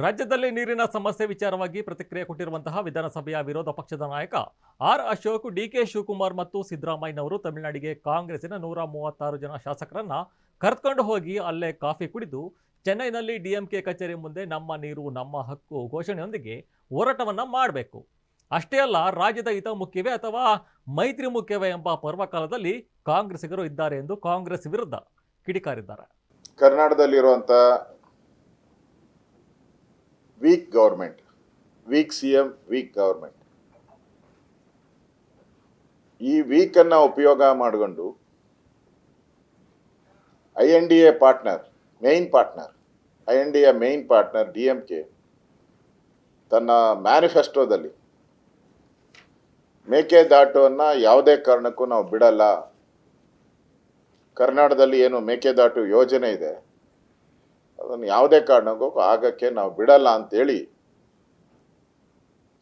ರಾಜ್ಯದಲ್ಲಿ ನೀರಿನ ಸಮಸ್ಯೆ ವಿಚಾರವಾಗಿ ಪ್ರತಿಕ್ರಿಯೆ ಕೊಟ್ಟಿರುವಂತಹ ವಿಧಾನಸಭೆಯ ವಿರೋಧ ಪಕ್ಷದ ನಾಯಕ ಆರ್ ಅಶೋಕ್, ಡಿಕೆ ಶಿವಕುಮಾರ್ ಮತ್ತು ಸಿದ್ದರಾಮಯ್ಯನವರು ತಮಿಳುನಾಡಿಗೆ ಕಾಂಗ್ರೆಸ್ಸಿನ 136 ಜನ ಶಾಸಕರನ್ನ ಕರೆದುಕೊಂಡು ಹೋಗಿ ಅಲ್ಲೇ ಕಾಫಿ ಕುಡಿದು ಚೆನ್ನೈನಲ್ಲಿ ಡಿಎಂಕೆ ಕಚೇರಿ ಮುಂದೆ ನಮ್ಮ ನೀರು ನಮ್ಮ ಹಕ್ಕು ಘೋಷಣೆಯೊಂದಿಗೆ ಹೋರಾಟವನ್ನ ಮಾಡಬೇಕು. ಅಷ್ಟೇ ಅಲ್ಲ, ರಾಜ್ಯದ ಹಿತ ಮುಖ್ಯವೇ ಅಥವಾ ಮೈತ್ರಿ ಮುಖ್ಯವೇ ಎಂಬ ಪರ್ವಕಾಲದಲ್ಲಿ ಕಾಂಗ್ರೆಸ್ಸಿಗರು ಇದ್ದಾರೆ ಎಂದು ಕಾಂಗ್ರೆಸ್ ವಿರುದ್ಧ ಕಿಡಿಕಾರಿದ್ದಾರೆ. ಕರ್ನಾಟಕದಲ್ಲಿರುವಂಥ weak government, weak CM, weak government, ಈ ವೀಕನ್ನು ಉಪಯೋಗ ಮಾಡಿಕೊಂಡು INDA partner, main partner, INDA main partner DMK ತನ್ನ ಮ್ಯಾನಿಫೆಸ್ಟೋದಲ್ಲಿ ಮೇಕೆದಾಟುವನ್ನು ಯಾವುದೇ ಕಾರಣಕ್ಕೂ ನಾವು ಬಿಡಲ್ಲ, ಕರ್ನಾಟಕದಲ್ಲಿ ಏನು ಮೇಕೆದಾಟು ಯೋಜನೆ ಇದೆ ಅದನ್ನು ಯಾವುದೇ ಕಾರಣಕ್ಕೂ ಆಗಕ್ಕೆ ನಾವು ಬಿಡಲ್ಲ ಅಂತೇಳಿ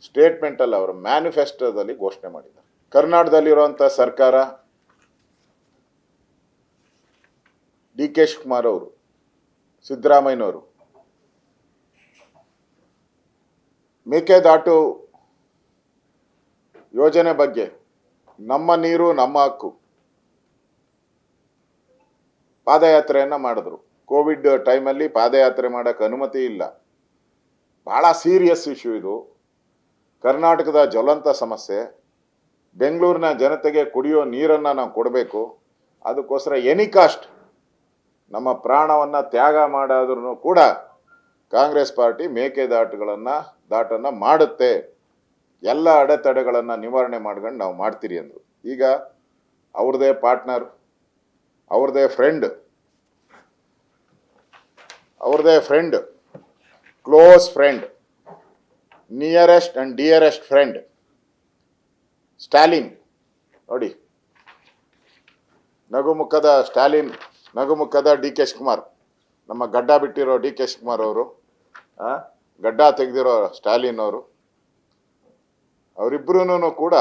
ಸ್ಟೇಟ್ಮೆಂಟಲ್ಲಿ ಅವರ ಮ್ಯಾನಿಫೆಸ್ಟೋದಲ್ಲಿ ಘೋಷಣೆ ಮಾಡಿದ್ದಾರೆ. ಕರ್ನಾಟಕದಲ್ಲಿರುವಂಥ ಸರ್ಕಾರ, DK ಶಿವಕುಮಾರ್ ಅವರು, ಸಿದ್ದರಾಮಯ್ಯನವರು ಮೇಕೆದಾಟು ಯೋಜನೆ ಬಗ್ಗೆ ನಮ್ಮ ನೀರು ನಮ್ಮ ಹಕ್ಕು ಪಾದಯಾತ್ರೆಯನ್ನು ಮಾಡಿದ್ರು. ಕೋವಿಡ್ ಟೈಮಲ್ಲಿ ಪಾದಯಾತ್ರೆ ಮಾಡೋಕ್ಕೆ ಅನುಮತಿ ಇಲ್ಲ. ಭಾಳ ಸೀರಿಯಸ್ ಇಶ್ಯೂ ಇದು, ಕರ್ನಾಟಕದ ಜ್ವಲಂತ ಸಮಸ್ಯೆ. ಬೆಂಗಳೂರಿನ ಜನತೆಗೆ ಕುಡಿಯೋ ನೀರನ್ನು ನಾವು ಕೊಡಬೇಕು. ಅದಕ್ಕೋಸ್ಕರ ಎನಿ ಕಾಸ್ಟ್ ನಮ್ಮ ಪ್ರಾಣವನ್ನು ತ್ಯಾಗ ಮಾಡೋದ್ರೂ ಕೂಡ ಕಾಂಗ್ರೆಸ್ ಪಾರ್ಟಿ ಮೇಕೆದಾಟನ್ನು ಮಾಡುತ್ತೆ, ಎಲ್ಲ ಅಡೆತಡೆಗಳನ್ನು ನಿವಾರಣೆ ಮಾಡ್ಕೊಂಡು ನಾವು ಮಾಡ್ತೀರಿ ಅಂದರು. ಈಗ ಅವ್ರದ್ದೇ ಪಾರ್ಟ್ನರ್, ಅವ್ರದ್ದೇ friend, close friend, nearest and dearest friend Stalin ನೋಡಿ, ನಗುಮುಖದ ಸ್ಟಾಲಿನ್, ನಗುಮುಖದ DK ಶಿವಕುಮಾರ್, ನಮ್ಮ ಗಡ್ಡ ಬಿಟ್ಟಿರೋ DK ಶಿವಕುಮಾರ್ ಅವರು, ಗಡ್ಡ ತೆಗೆದಿರೋ ಸ್ಟಾಲಿನ್ ಅವರು, ಅವರಿಬ್ಬರೂ ಕೂಡ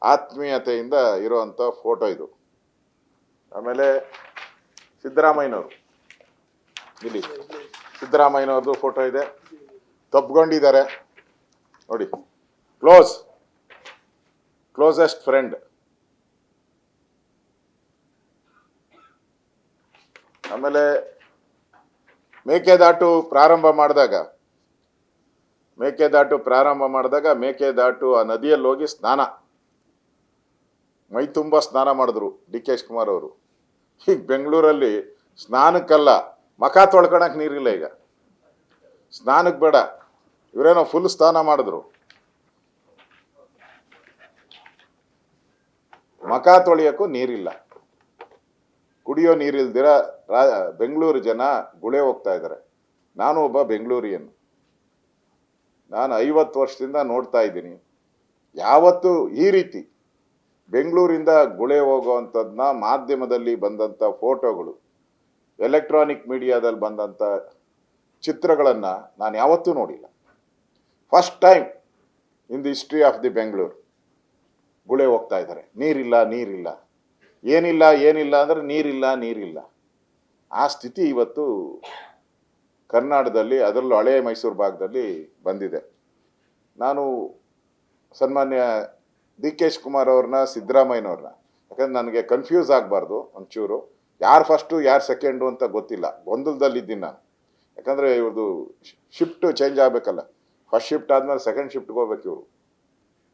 ಆತ್ಮೀಯತೆಯಿಂದ ಇರೋವಂಥ ಫೋಟೋ ಇದು. ಆಮೇಲೆ ಸಿದ್ದರಾಮಯ್ಯನವರು, ಇಲ್ಲಿ ಸಿದ್ದರಾಮಯ್ಯನವ್ರದ್ದು ಫೋಟೋ ಇದೆ, ತಬ್ಕೊಂಡಿದ್ದಾರೆ ನೋಡಿ, ಕ್ಲೋಸೆಸ್ಟ್ ಫ್ರೆಂಡ್. ಆಮೇಲೆ ಮೇಕೆದಾಟು ಪ್ರಾರಂಭ ಮಾಡಿದಾಗ ಮೇಕೆದಾಟು ಆ ನದಿಯಲ್ಲಿ ಹೋಗಿ ಮೈ ತುಂಬ ಸ್ನಾನ ಮಾಡಿದ್ರು DK ಶಿವಕುಮಾರ್ ಅವರು. ಈಗ ಬೆಂಗಳೂರಲ್ಲಿ ಸ್ನಾನಕ್ಕಲ್ಲ, ಮಖ ತೊಳ್ಕೊಳಕ್ಕೆ ನೀರಿಲ್ಲ. ಈಗ ಸ್ನಾನಕ್ಕೆ ಬೇಡ, ಇವರೇನೋ ಫುಲ್ ಸ್ನಾನ ಮಾಡಿದ್ರು. ಮಖ ತೊಳೆಯೋಕ್ಕೂ ನೀರಿಲ್ಲ, ಕುಡಿಯೋ ನೀರಿಲ್ದಿರ ಬೆಂಗಳೂರು ಜನ ಗುಳೆ ಹೋಗ್ತಾ ಇದ್ದಾರೆ. ನಾನು ಒಬ್ಬ ಬೆಂಗಳೂರಿಯನ್, ನಾನು 50 ವರ್ಷದಿಂದ ನೋಡ್ತಾ ಇದ್ದೀನಿ. ಯಾವತ್ತೂ ಈ ರೀತಿ ಬೆಂಗಳೂರಿಂದ ಗುಳೆ ಹೋಗೋವಂಥದ್ದನ್ನ ಮಾಧ್ಯಮದಲ್ಲಿ ಬಂದಂಥ ಫೋಟೋಗಳು, ಎಲೆಕ್ಟ್ರಾನಿಕ್ ಮೀಡಿಯಾದಲ್ಲಿ ಬಂದಂಥ ಚಿತ್ರಗಳನ್ನು ನಾನು ಯಾವತ್ತೂ ನೋಡಿಲ್ಲ. First time in the history of the Bengaluru ಗುಳೆ ಹೋಗ್ತಾ ಇದ್ದಾರೆ. ನೀರಿಲ್ಲ, ಏನಿಲ್ಲ ಅಂದರೆ ನೀರಿಲ್ಲ. ಆ ಸ್ಥಿತಿ ಇವತ್ತು ಕರ್ನಾಟಕದಲ್ಲಿ, ಅದರಲ್ಲೂ ಹಳೆಯ ಮೈಸೂರು ಭಾಗದಲ್ಲಿ ಬಂದಿದೆ. ನಾನು ಸನ್ಮಾನ್ಯ DK ಶಿವಕುಮಾರ್ ಅವ್ರನ್ನ, ಸಿದ್ದರಾಮಯ್ಯನವ್ರನ್ನ, ಯಾಕಂದ್ರೆ ನನಗೆ ಕನ್ಫ್ಯೂಸ್ ಆಗಬಾರ್ದು ಒಂಚೂರು, ಯಾರು ಫಸ್ಟು ಯಾರು ಸೆಕೆಂಡು ಅಂತ ಗೊತ್ತಿಲ್ಲ, ಗೊಂದಲದಲ್ಲಿದ್ದೀನಿ ನಾನು. ಯಾಕಂದರೆ ಇವ್ರದ್ದು ಶಿಫ್ಟು ಚೇಂಜ್ ಆಗಬೇಕಲ್ಲ, ಫಸ್ಟ್ ಶಿಫ್ಟ್ ಆದಮೇಲೆ ಸೆಕೆಂಡ್ ಶಿಫ್ಟ್ಗೆ ಹೋಗ್ಬೇಕು ಇವರು.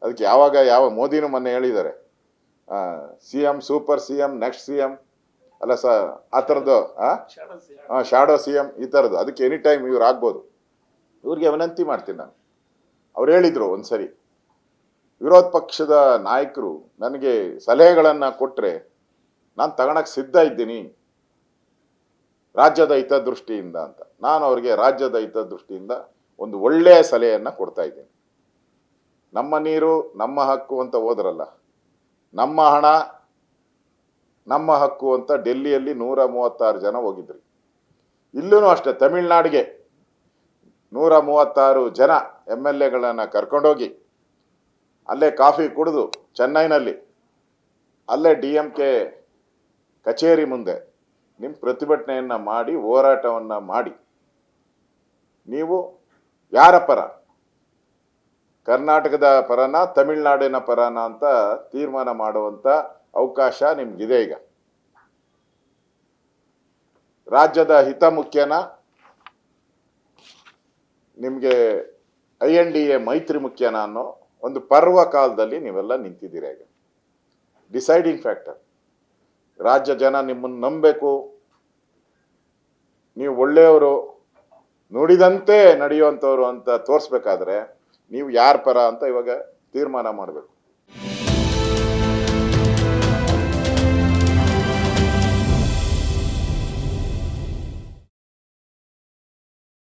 ಅದಕ್ಕೆ ಯಾವ ಮೋದಿನೂ ಮೊನ್ನೆ ಹೇಳಿದ್ದಾರೆ, CM, super CM, next CM ಅಲ್ಲ ಆ ಥರದ್ದು, ಶಾಡೋ CM ಈ ಥರದ್ದು. ಅದಕ್ಕೆ ಎನಿ ಟೈಮ್ ಇವ್ರು ಆಗ್ಬೋದು. ಇವ್ರಿಗೆ ವಿನಂತಿ ಮಾಡ್ತೀನಿ ನಾನು. ಅವ್ರು ಹೇಳಿದರು ಒಂದ್ಸರಿ, ವಿರೋಧ ಪಕ್ಷದ ನಾಯಕರು ನನಗೆ ಸಲಹೆಗಳನ್ನು ಕೊಟ್ಟರೆ ನಾನು ತಗೊಳಕ್ಕೆ ಸಿದ್ಧ ಇದ್ದೀನಿ ರಾಜ್ಯದ ಹಿತದೃಷ್ಟಿಯಿಂದ ಅಂತ. ನಾನು ಅವ್ರಿಗೆ ರಾಜ್ಯದ ಹಿತದೃಷ್ಟಿಯಿಂದ ಒಂದು ಒಳ್ಳೆಯ ಸಲಹೆಯನ್ನು ಕೊಡ್ತಾ ಇದ್ದೀನಿ. ನಮ್ಮ ನೀರು ನಮ್ಮ ಹಕ್ಕು ಅಂತ ಹೋದ್ರಲ್ಲ, ನಮ್ಮ ಹಣ ನಮ್ಮ ಹಕ್ಕು ಅಂತ ಡೆಲ್ಲಿಯಲ್ಲಿ 136 ಜನ ಹೋಗಿದ್ರಿ. ಇಲ್ಲೂ ಅಷ್ಟೇ, ತಮಿಳ್ನಾಡಿಗೆ 136 ಜನ MLAಗಳನ್ನು ಕರ್ಕೊಂಡೋಗಿ ಅಲ್ಲೇ ಕಾಫಿ ಕುಡಿದು ಚೆನ್ನೈನಲ್ಲಿ, ಅಲ್ಲೇ DMK ಕಚೇರಿ ಮುಂದೆ ನಿಮ್ಮ ಪ್ರತಿಭಟನೆಯನ್ನು ಮಾಡಿ, ಹೋರಾಟವನ್ನು ಮಾಡಿ ನೀವು ಯಾರ ಪರ, ಕರ್ನಾಟಕದ ಪರನ ತಮಿಳ್ನಾಡಿನ ಪರನ ಅಂತ ತೀರ್ಮಾನ ಮಾಡುವಂತ ಅವಕಾಶ ನಿಮ್ಗಿದೆ. ಈಗ ರಾಜ್ಯದ ಹಿತ ಮುಖ್ಯನ, ನಿಮಗೆ INDA ಮೈತ್ರಿ ಮುಖ್ಯನ ಅನ್ನೋ ಒಂದು ಪರ್ವ ಕಾಲದಲ್ಲಿ ನೀವೆಲ್ಲ ನಿಂತಿದ್ದೀರ. ಈಗ ಡಿಸೈಡಿಂಗ್ ಫ್ಯಾಕ್ಟರ್, ರಾಜ್ಯ ಜನ ನಿಮ್ಮನ್ನು ನಂಬಬೇಕು, ನೀವು ಒಳ್ಳೆಯವರು, ನುಡಿದಂತೆ ನಡೆಯುವಂಥವ್ರು ಅಂತ ತೋರಿಸ್ಬೇಕಾದ್ರೆ ನೀವು ಯಾರ ಪರ ಅಂತ ಇವಾಗ ತೀರ್ಮಾನ ಮಾಡಬೇಕು.